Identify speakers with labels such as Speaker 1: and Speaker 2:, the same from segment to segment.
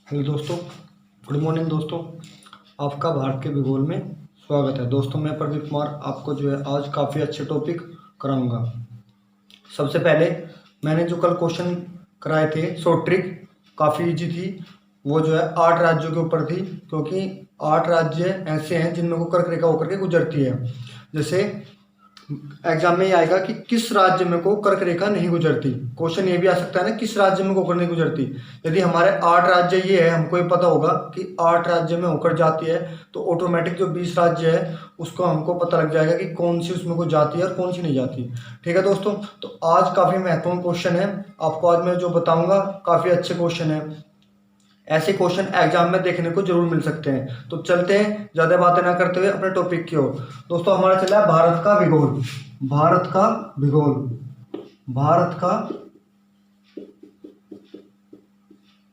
Speaker 1: Hello दोस्तों, good morning दोस्तों। आपका भारत के भूगोल में स्वागत है। दोस्तों मैं प्रदीप कुमार आपको आज काफ़ी अच्छे टॉपिक कराऊंगा। सबसे पहले मैंने जो कल क्वेश्चन कराए थे शॉर्ट ट्रिक, काफ़ी इजी थी। वो 8 राज्यों के ऊपर थी, क्योंकि 8 राज्य ऐसे हैं जिनमें को कर्क रेखा होकर के गुजरती है। जैसे एग्जाम में ये आएगा कि किस राज्य में को कर्क रेखा नहीं गुजरती। क्वेश्चन ये भी आ सकता है ना, किस राज्य में होकर नहीं गुजरती। यदि हमारे 8 राज्य ये है, हमको ये पता होगा कि 8 राज्य में होकर जाती है, तो ऑटोमेटिक जो 20 राज्य है उसको हमको पता लग जाएगा कि कौन सी उसमें को जाती है और कौन सी नहीं जाती। ठीक है दोस्तों, तो आज काफ़ी महत्वपूर्ण क्वेश्चन है। आपको आज मैं जो बताऊँगा काफ़ी अच्छे क्वेश्चन है। ऐसे क्वेश्चन एग्जाम में देखने को जरूर मिल सकते हैं। तो चलते हैं, ज़्यादा बातें ना करते हुए अपने टॉपिक की ओर। दोस्तों हमारा चला है भारत का भूगोल। भारत का भूगोल, भारत का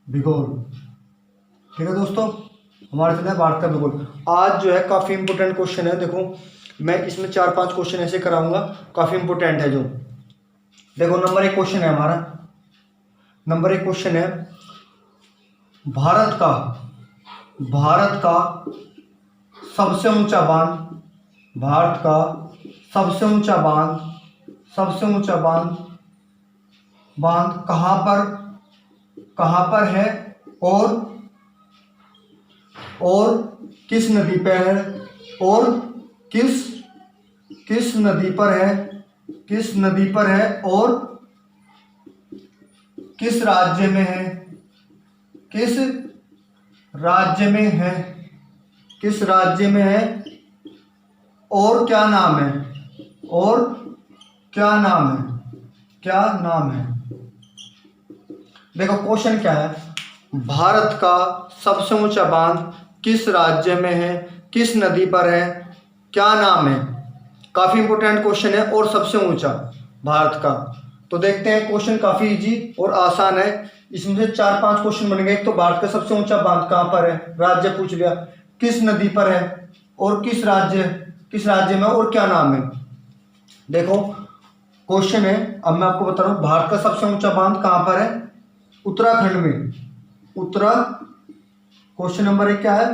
Speaker 1: भूगोल। ठीक है दोस्तों, हमारा चला है भारत का भूगोल। आज काफ़ी इंपोर्टेंट क्वेश्चन है। देखो मैं इसमें 4-5 क्वेश्चन ऐसे कराऊंगा, काफ़ी इंपोर्टेंट है जो। देखो नंबर 1 क्वेश्चन है हमारा। नंबर 1 क्वेश्चन है, भारत का सबसे ऊंचा बांध, भारत का सबसे ऊंचा बांध कहाँ पर है और किस नदी पर है, और किस नदी पर है, और किस राज्य में है, किस राज्य में है, और क्या नाम है। देखो क्वेश्चन क्या है, भारत का सबसे ऊंचा बांध किस राज्य में है, किस नदी पर है, क्या नाम है। काफी इंपोर्टेंट क्वेश्चन है और सबसे ऊंचा भारत का। तो देखते हैं, क्वेश्चन काफी इजी और आसान है। इसमें से 4-5 क्वेश्चन बन गए। तो भारत का सबसे ऊंचा बांध कहाँ पर है, राज्य पूछ लिया, किस नदी पर है, और किस राज्य में, और क्या नाम है। देखो क्वेश्चन है, अब मैं आपको बता रहा हूँ, भारत का सबसे ऊंचा बांध कहाँ पर है, उत्तराखंड में। क्वेश्चन नंबर 1 क्या है,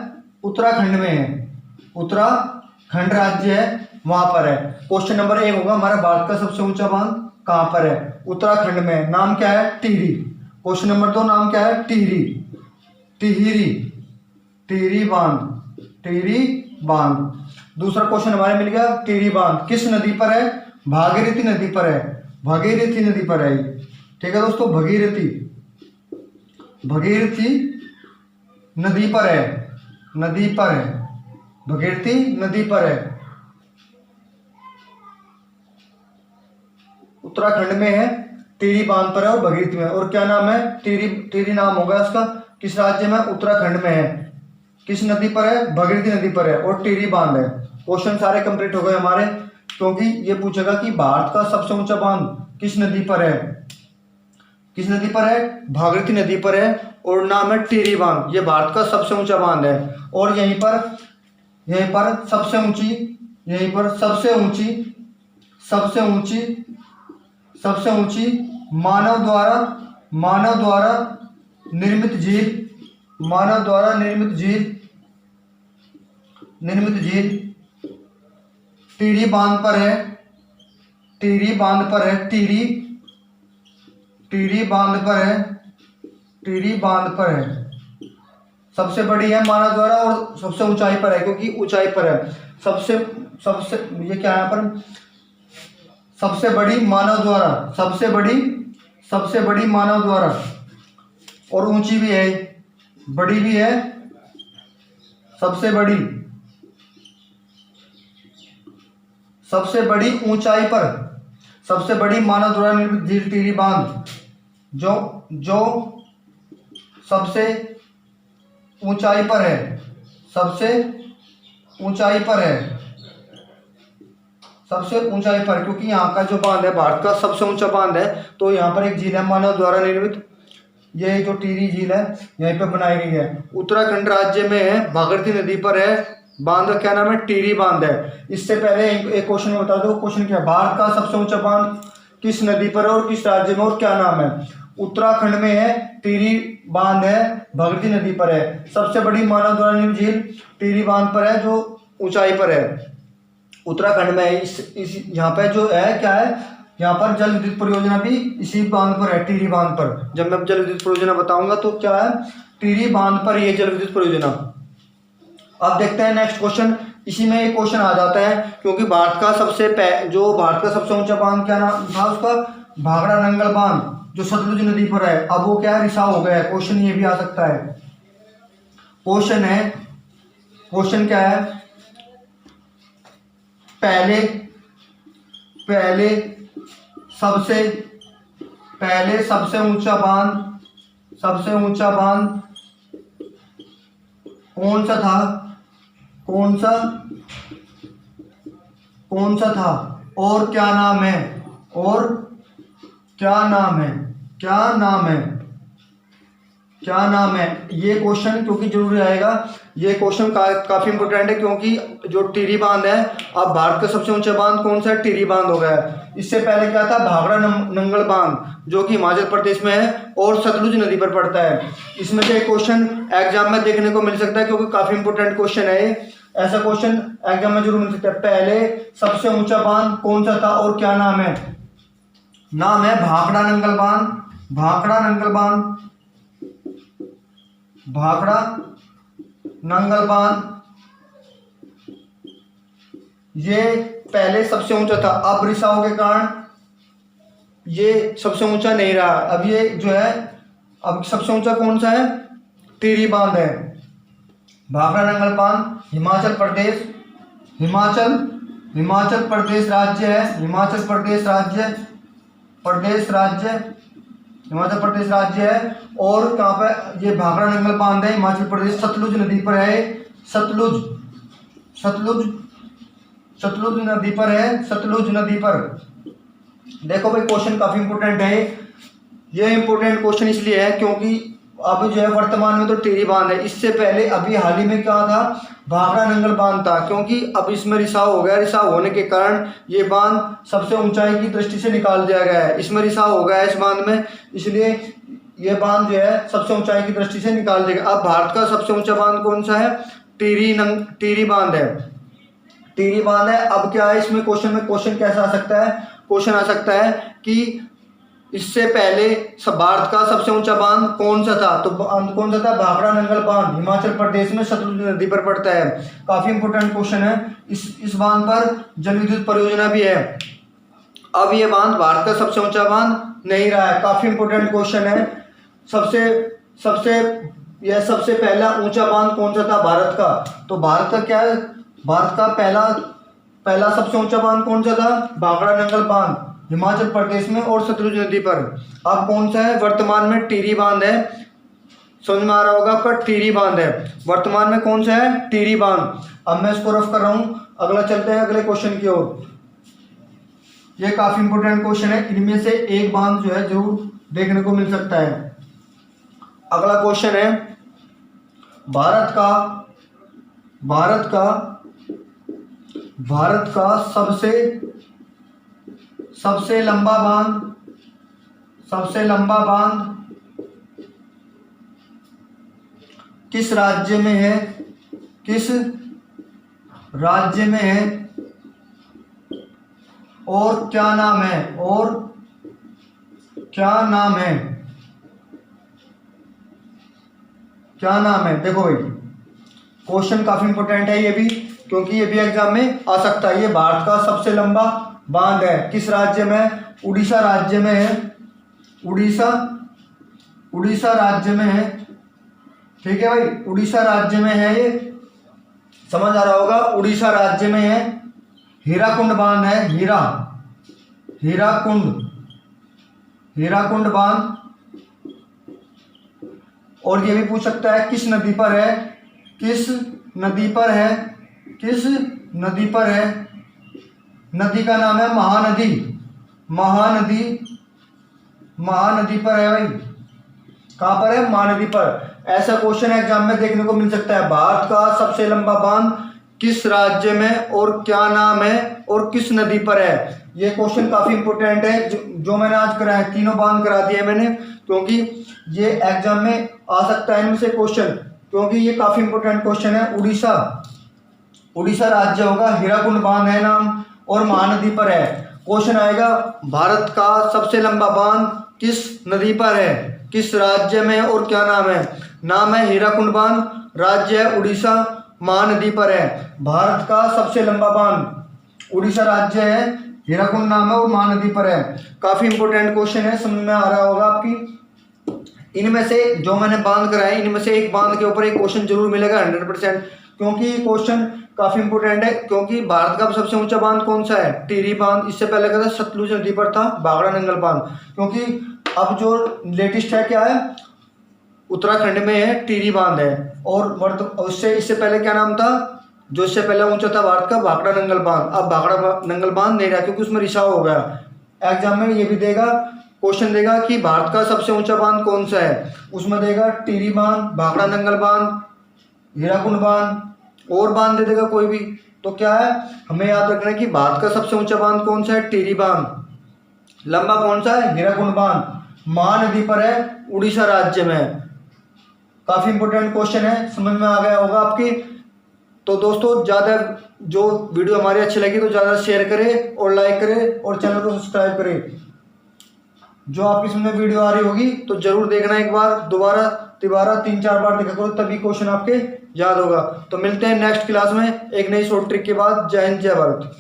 Speaker 1: उत्तराखंड में है, उत्तराखंड राज्य है, वहां पर है। क्वेश्चन नंबर 1 होगा हमारा, भारत का सबसे ऊंचा बांध कहां पर है, उत्तराखंड में। नाम क्या है, टिहरी। क्वेश्चन नंबर 2 नाम क्या है, टिहरी बांध। दूसरा क्वेश्चन हमारे मिल गया, टिहरी बांध किस नदी पर है, भागीरथी नदी पर है। ठीक है दोस्तों, भागीरथी नदी पर है, भागीरथी नदी पर है, उत्तराखंड में है, टिहरी बांध पर है और भागीरथी में। और क्या नाम है, टिहरी नाम होगा इसका। किस राज्य में, उत्तराखंड में है, किस नदी पर है, भागीरथी नदी पर है, और टिहरी बांध है। क्वेश्चन सारे कंप्लीट हो गए हमारे, क्योंकि ये पूछेगा कि भारत का सबसे ऊंचा बांध किस नदी पर है, भागीरथी नदी पर है, और नाम है टिहरी बांध। ये भारत का सबसे ऊंचा बांध है। और यहीं पर सबसे ऊंची मानव द्वारा निर्मित झील टिहरी बांध पर है। टिहरी बांध पर है, सबसे बड़ी है मानव द्वारा, और सबसे ऊंचाई पर है, क्योंकि ऊंचाई पर है। सबसे ये क्या है यहाँ पर, सबसे बड़ी मानव द्वारा, और ऊंची भी है, बड़ी भी है, सबसे बड़ी ऊंचाई पर, सबसे बड़ी मानव द्वारा निर्मित झील टिहरी बांध, जो सबसे ऊंचाई पर है, क्योंकि यहाँ का जो बांध है, भारत का सबसे ऊंचा बांध है, तो यहाँ पर एक झील है मानव द्वारा निर्मित। ये जो टिहरी झील है यहीं पे बनाई गई है, उत्तराखंड राज्य में है, भागीरथी नदी पर है। बांध का क्या नाम है, टिहरी बांध है। इससे पहले एक क्वेश्चन में बता दो, क्वेश्चन क्या है, भारत का सबसे ऊंचा बांध किस नदी पर है और किस राज्य में, और क्या नाम है। उत्तराखंड में है, टिहरी बांध है, भगीरथी नदी पर है। सबसे बड़ी मानव द्वारा निर्मित झील टिहरी बांध पर है, जो ऊंचाई पर है, उत्तराखंड में है। इस यहाँ पे जो है क्या है, यहाँ पर जल विद्युत परियोजना भी इसी बांध पर है, टिहरी बांध पर। जब मैं जल विद्युत परियोजना बताऊंगा तो क्या है, टिहरी बांध पर ये जल विद्युत परियोजना। अब देखते हैं नेक्स्ट क्वेश्चन। इसी में एक क्वेश्चन आ जाता है, क्योंकि भारत का सबसे ऊंचा बांध क्या नाम था उसका, भाखड़ा नंगल बांध, जो सतलुज नदी पर है। अब वो क्या है, रिसाव हो गया है। क्वेश्चन ये भी आ सकता है। क्वेश्चन क्या है, पहले सबसे ऊंचा बांध कौन सा था, और क्या नाम है। ये क्वेश्चन क्योंकि जरूरी आएगा, ये क्वेश्चन काफी इंपोर्टेंट है, क्योंकि जो टिहरी बांध है, अब भारत का सबसे ऊंचा बांध कौन सा है, टिहरी बांध हो गया है। इससे पहले क्या था, भाखड़ा नंगल बांध, जो कि हिमाचल प्रदेश में है और सतलुज नदी पर पड़ता है। इसमें से एक क्वेश्चन एग्जाम में देखने को मिल सकता है, क्योंकि काफी इंपोर्टेंट क्वेश्चन है ये। ऐसा क्वेश्चन एग्जाम में जरूर मिल सकता है। पहले सबसे ऊंचा बांध कौन सा था और क्या नाम है। नाम है भाखड़ा नंगल बांध। ये पहले सबसे ऊंचा था, अब रिसाव के कारण ये सबसे ऊंचा नहीं रहा। अब ये जो है, अब सबसे ऊंचा कौन सा है, टिहरी बांध है। भाखड़ा नंगल बांध हिमाचल प्रदेश राज्य है, हिमाचल प्रदेश राज्य है। और कहाँ पे ये भाखड़ा नंगल बांध है, हिमाचल प्रदेश, सतलुज नदी पर है। सतलुज नदी पर। देखो भाई, क्वेश्चन काफी इंपोर्टेंट है। ये इंपोर्टेंट क्वेश्चन इसलिए है क्योंकि अब जो है वर्तमान में तो टिहरी बांध है, इससे पहले अभी हाल ही में क्या था, भाखड़ा नंगल बांध था। क्योंकि अब इसमें रिसाव हो गया, रिसाव होने के कारण ये बांध सबसे ऊंचाई की दृष्टि से निकाल दिया गया है। इसमें रिसाव हो गया है इस बांध में, इसलिए ये बांध जो है सबसे ऊंचाई की दृष्टि से निकाल दिया गया। अब भारत का सबसे ऊंचा बांध कौन सा है, टिहरी बांध है। अब क्या है, इसमें क्वेश्चन कैसा आ सकता है, क्वेश्चन आ सकता है कि इससे पहले भारत का सबसे ऊंचा बांध कौन सा था, तो बांध कौन सा था, भाखड़ा नंगल बांध, हिमाचल प्रदेश में सतलुज नदी पर पड़ता है। काफी इंपोर्टेंट क्वेश्चन है। इस बांध पर जल विद्युत परियोजना भी है। अब ये बांध भारत का सबसे ऊंचा बांध नहीं रहा है। काफी इंपोर्टेंट क्वेश्चन है। सबसे पहला ऊंचा बांध कौन सा था भारत का, तो भारत का क्या है, भारत का पहला सबसे ऊंचा बांध कौन सा था, भाखड़ा नंगल बांध, हिमाचल प्रदेश में और सतलुज नदी पर। अब कौन सा है, वर्तमान में टिहरी बांध है। समझ में आ रहा होगा आपका, टिहरी बांध है वर्तमान में। कौन सा है, टिहरी बांध। अब मैं इसको रफ कर रहा हूं, अगला चलते हैं अगले क्वेश्चन की ओर। ये काफी इंपोर्टेंट क्वेश्चन है, इनमें से एक बांध जो है जरूर देखने को मिल सकता है। अगला क्वेश्चन है, भारत का सबसे लंबा बांध किस राज्य में है, और क्या नाम है। देखो भाई, क्वेश्चन काफी इंपोर्टेंट है ये भी, क्योंकि ये भी एग्जाम में आ सकता है। ये भारत का सबसे लंबा बांध है, किस राज्य में, उड़ीसा राज्य में है। उड़ीसा राज्य में है, ठीक है भाई, उड़ीसा राज्य में है। ये समझ आ रहा होगा, उड़ीसा राज्य में है। हीराकुंड बांध है, हीराकुंड बांध। और ये भी पूछ सकता है किस नदी पर है। नदी का नाम है महानदी पर है भाई। कहाँ पर है, महानदी पर। ऐसा क्वेश्चन एग्जाम में देखने को मिल सकता है। भारत का सबसे लंबा बांध किस राज्य में और क्या नाम है और किस नदी पर है। ये क्वेश्चन काफ़ी इंपॉर्टेंट है। जो मैंने आज कराया, तीनों बांध करा दिए मैंने, क्योंकि ये एग्जाम में आ सकता है इनमें से क्वेश्चन, क्योंकि ये काफ़ी इंपॉर्टेंट क्वेश्चन है। उड़ीसा राज्य होगा, हीराकुंड बांध है नाम और महानदी पर है। क्वेश्चन आएगा, भारत का सबसे लंबा बांध किस नदी पर है, किस राज्य में और क्या नाम है? नाम है हीराकुंड बांध, राज्य है उड़ीसा, महानदी पर है। भारत का सबसे लंबा बांध उड़ीसा राज्य है, हीराकुंड नाम है और महानदी पर है। काफी इंपॉर्टेंट क्वेश्चन है, समझ में आ रहा होगा आपकी। इनमें से जो मैंने बांध कराए, इनमें से एक बांध के ऊपर एक क्वेश्चन जरूर मिलेगा 100%, क्योंकि क्वेश्चन काफी इंपॉर्टेंट है। क्योंकि भारत का सबसे ऊंचा बांध कौन सा है? टिहरी बांध। इससे पहले का था सतलुज नदी पर था भाखड़ा नंगल बांध। क्योंकि अब जो लेटेस्ट है क्या है, उत्तराखंड में है, टिहरी बांध है। और उससे इससे पहले क्या नाम था, जो इससे पहले ऊंचा था भारत का, भाखड़ा नंगल बांध। अब भाखड़ा नंगल बांध नहीं रहा, क्योंकि उसमें रिसाव हो गया। एग्जाम में ये भी देगा, क्वेश्चन देगा कि भारत का सबसे ऊंचा बांध कौन सा है, उसमें देगा टिहरी बांध, भाखड़ा नंगल बांध, हीराकुंड बांध, और बांध दे देगा कोई भी। तो क्या है, हमें याद रखना है कि भारत का सबसे ऊंचा बांध कौन सा है? टिहरी बांध। लंबा कौन सा है? हीराकुंड बांध। महानदी पर है, उड़ीसा राज्य में। काफी इंपॉर्टेंट क्वेश्चन है, समझ में आ गया होगा आपकी। तो दोस्तों, ज़्यादा जो वीडियो हमारी अच्छी लगी तो ज़्यादा शेयर करें और लाइक करें और चैनल को सब्सक्राइब करें। जो आपकी समझ में वीडियो आ रही होगी तो जरूर देखना, एक बार, दोबारा, तिबारा, 3-4 बार देखा करो, तभी क्वेश्चन आपके याद होगा। तो मिलते हैं नेक्स्ट क्लास में एक नई शॉर्ट ट्रिक के बाद। जय हिंद, जय भारत।